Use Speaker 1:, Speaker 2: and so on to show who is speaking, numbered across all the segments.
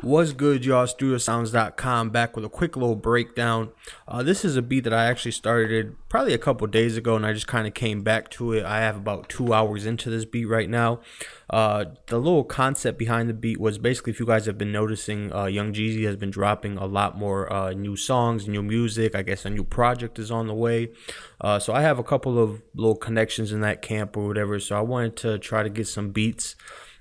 Speaker 1: What's good, y'all? StudioSounds.com back with a quick little breakdown. This is a beat that I actually started probably a couple days ago, and I just kind of came back to it. I have about 2 hours into this beat right now. The little concept behind the beat was basically, if you guys have been noticing, Young Jeezy has been dropping a lot more new songs, new music. I guess a new project is on the way. So I have a couple of little connections in that camp or whatever. So I wanted to try to get some beats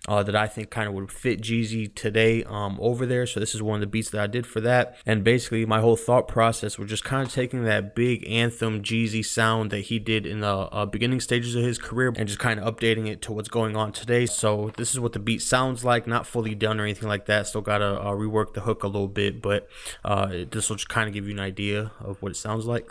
Speaker 1: that I think kind of would fit Jeezy today over there. So this is one of the beats that I did for that. And basically my whole thought process was just kind of taking that big anthem Jeezy sound that he did in the beginning stages of his career and just kind of updating it to what's going on today. So this is what the beat sounds like, not fully done or anything like that. Still got to rework the hook a little bit, but this will just kind of give you an idea of what it sounds like.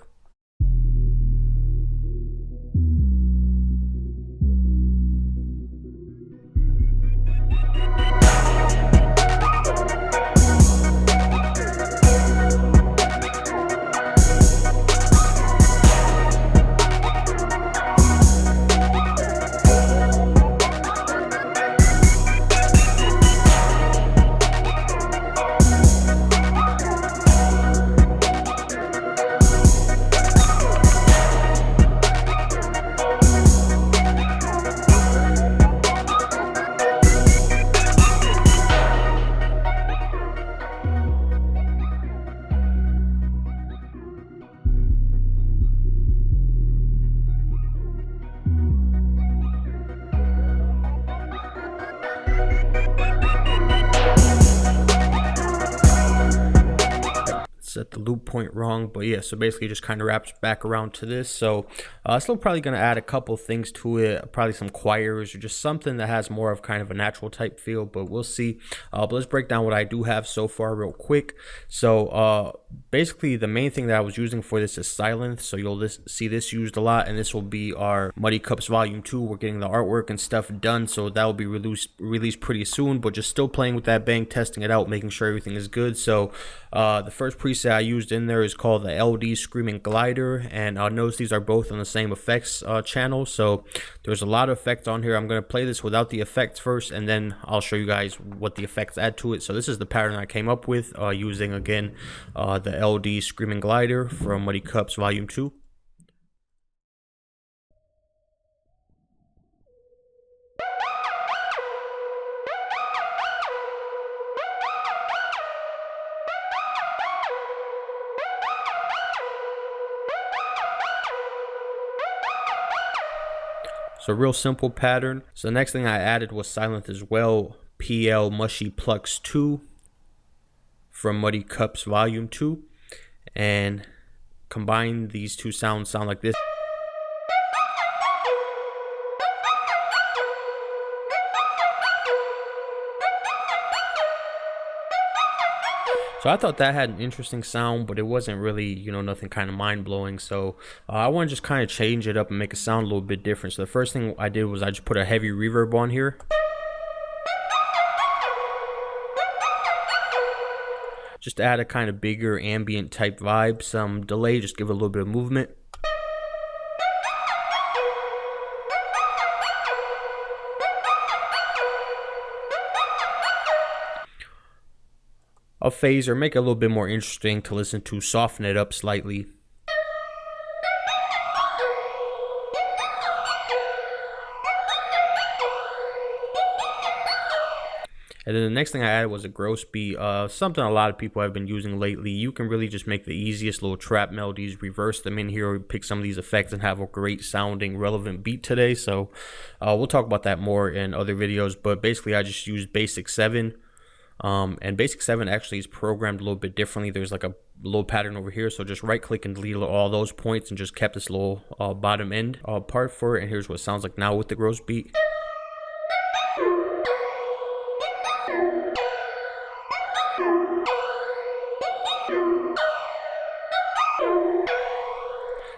Speaker 1: Set the loop point wrong, but yeah, so basically just kind of wraps back around to this. So still probably going to add a couple things to it, probably some choirs or just something that has more of kind of a natural type feel, but we'll see. But let's break down what I do have so far real quick. So basically the main thing that I was using for this is synth. So you'll see this used a lot, and this will be our Muddy Cups Volume 2. We're getting the artwork and stuff done, so that will be released pretty soon, but just still playing with that bang, testing it out, making sure everything is good. So the first preset I used in there is called the LD Screaming Glider, and notice these are both on the same effects channel. So there's a lot of effects on here. I'm going to play this without the effects first, and then I'll show you guys what the effects add to it. So this is the pattern I came up with using, again, the LD Screaming Glider from Muddy Cups Volume 2. So real simple pattern. So the next thing I added was silent as well. PL Mushy Plucks 2 from Muddy Cups Volume 2. And combine these two sound like this. So I thought that had an interesting sound, but it wasn't really, nothing kind of mind-blowing. So I want to just kind of change it up and make it sound a little bit different. So the first thing I did was I just put a heavy reverb on here. Just to add a kind of bigger ambient type vibe. Some delay, just give it a little bit of movement. A phaser, make it a little bit more interesting to listen to, soften it up slightly. And then the next thing I added was a gross beat, something a lot of people have been using lately. You can really just make the easiest little trap melodies, reverse them in here, or pick some of these effects and have a great sounding, relevant beat today. So we'll talk about that more in other videos, but basically I just used Basic 7. And Basic 7 actually is programmed a little bit differently. There's like a little pattern over here, so just right click and delete all those points and just kept this little bottom end part for it. And here's what it sounds like now with the gross beat.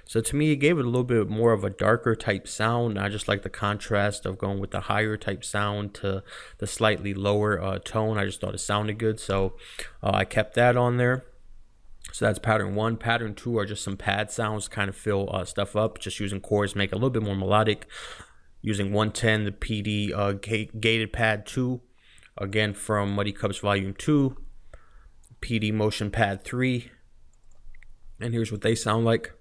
Speaker 1: So to me, it gave it a little bit more of a darker type sound. I just like the contrast of going with the higher type sound to the slightly lower tone. I just thought it sounded good, so I kept that on there. So that's pattern 1. Pattern 2 are just some pad sounds, kind of fill stuff up, just using chords, make it a little bit more melodic. Using 110, the PD gated pad 2. again from Muddy Cups Volume 2, PD Motion Pad 3, and here's what they sound like.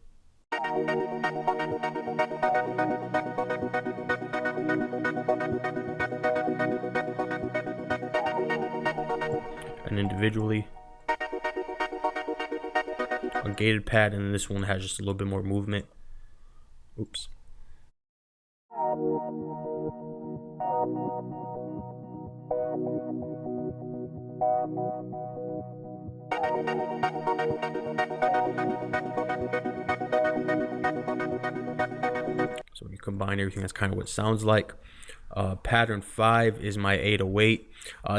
Speaker 1: And individually, a gated pad, and this one has just a little bit more movement. Oops. So when you combine everything, that's kind of what it sounds like. Pattern 5 is my 808.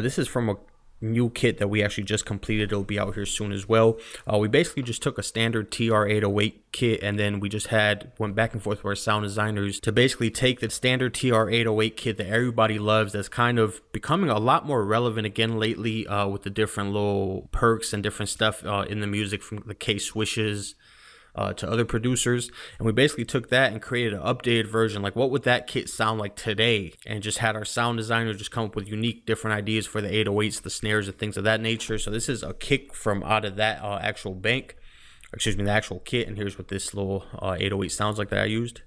Speaker 1: This is from a new kit that we actually just completed. It'll be out here soon as well. We basically just took a standard TR-808 kit, and then we just went back and forth with our sound designers to basically take the standard TR-808 kit that everybody loves, that's kind of becoming a lot more relevant again lately, with the different little perks and different stuff in the music, from the K-swishes to other producers. And we basically took that and created an updated version, like what would that kit sound like today, and just had our sound designers just come up with unique different ideas for the 808s, the snares, and things of that nature. So this is a kick from out of that actual bank, excuse me, the actual kit. And here's what this little 808 sounds like that I used.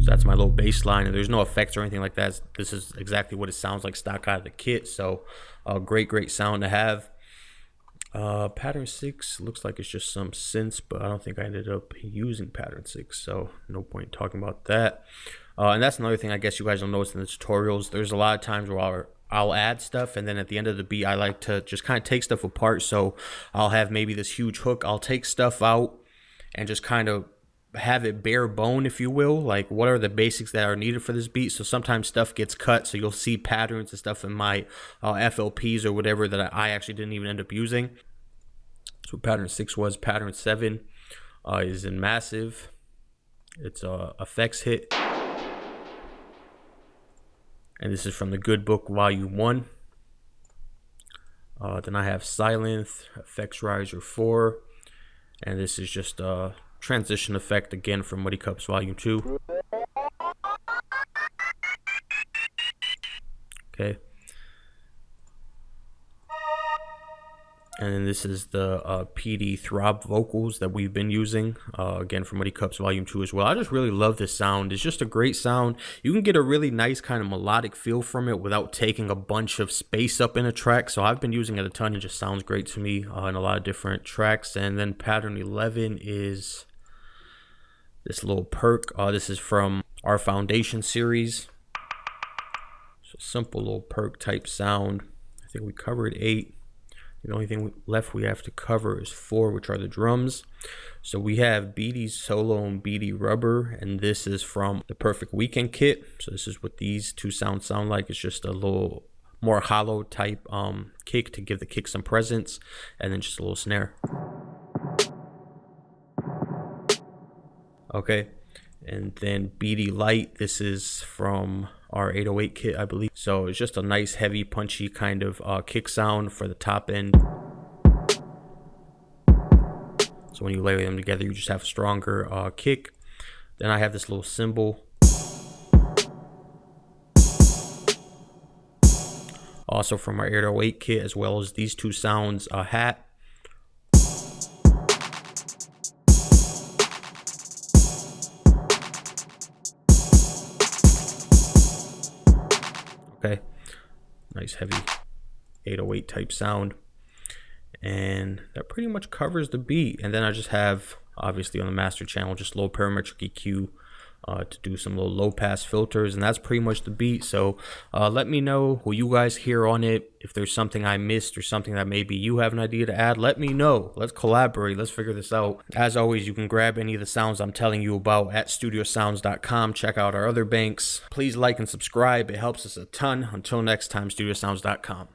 Speaker 1: So that's my little bass line, and there's no effects or anything like that. This is exactly what it sounds like stock out of the kit. So great sound to have. Pattern 6 looks like it's just some synths, but I don't think I ended up using pattern 6, so no point talking about that. And that's another thing I guess you guys will notice in the tutorials. There's a lot of times where I'll add stuff, and then at the end of the beat I like to just kind of take stuff apart. So I'll have maybe this huge hook, I'll take stuff out and just kind of have it bare bone, if you will, like what are the basics that are needed for this beat. So sometimes stuff gets cut, so you'll see patterns and stuff in my FLPs or whatever that I actually didn't even end up using. So pattern 6 was. Pattern 7 is in Massive. It's a effects hit, and this is from the Good Book Volume 1. Then I have Silent Effects Riser 4, and this is just a transition effect again from Muddy Cups Volume 2. Okay. And then this is the PD Throb vocals that we've been using, again from Muddy Cups Volume 2 as well. I just really love this sound. It's just a great sound. You can get a really nice kind of melodic feel from it without taking a bunch of space up in a track. So I've been using it a ton. It just sounds great to me in a lot of different tracks. And then pattern 11 is this little perk. This is from our Foundation series. So simple little perk type sound. I think we covered 8. The only thing left we have to cover is 4, which are the drums. So we have Beatty's Solo and Beatty Rubber, and this is from the Perfect Weekend kit. So this is what these two sound like. It's just a little more hollow type kick to give the kick some presence, and then just a little snare. Okay, and then Beatty Light, this is from our 808 kit, I believe. So it's just a nice heavy punchy kind of kick sound for the top end. So when you layer them together, you just have a stronger kick. Then I have this little cymbal, also from our 808 kit, as well as these two sounds, a hat. Okay, nice heavy 808 type sound, and that pretty much covers the beat. And then I just have, obviously on the master channel, just low parametric EQ to do some little low pass filters, and that's pretty much the beat. So let me know what you guys hear on it. If there's something I missed or something that maybe you have an idea to add, let me know. Let's collaborate. Let's figure this out. As always, you can grab any of the sounds I'm telling you about at studiosounds.com. Check out our other banks. Please like and subscribe. It helps us a ton. Until next time, studiosounds.com.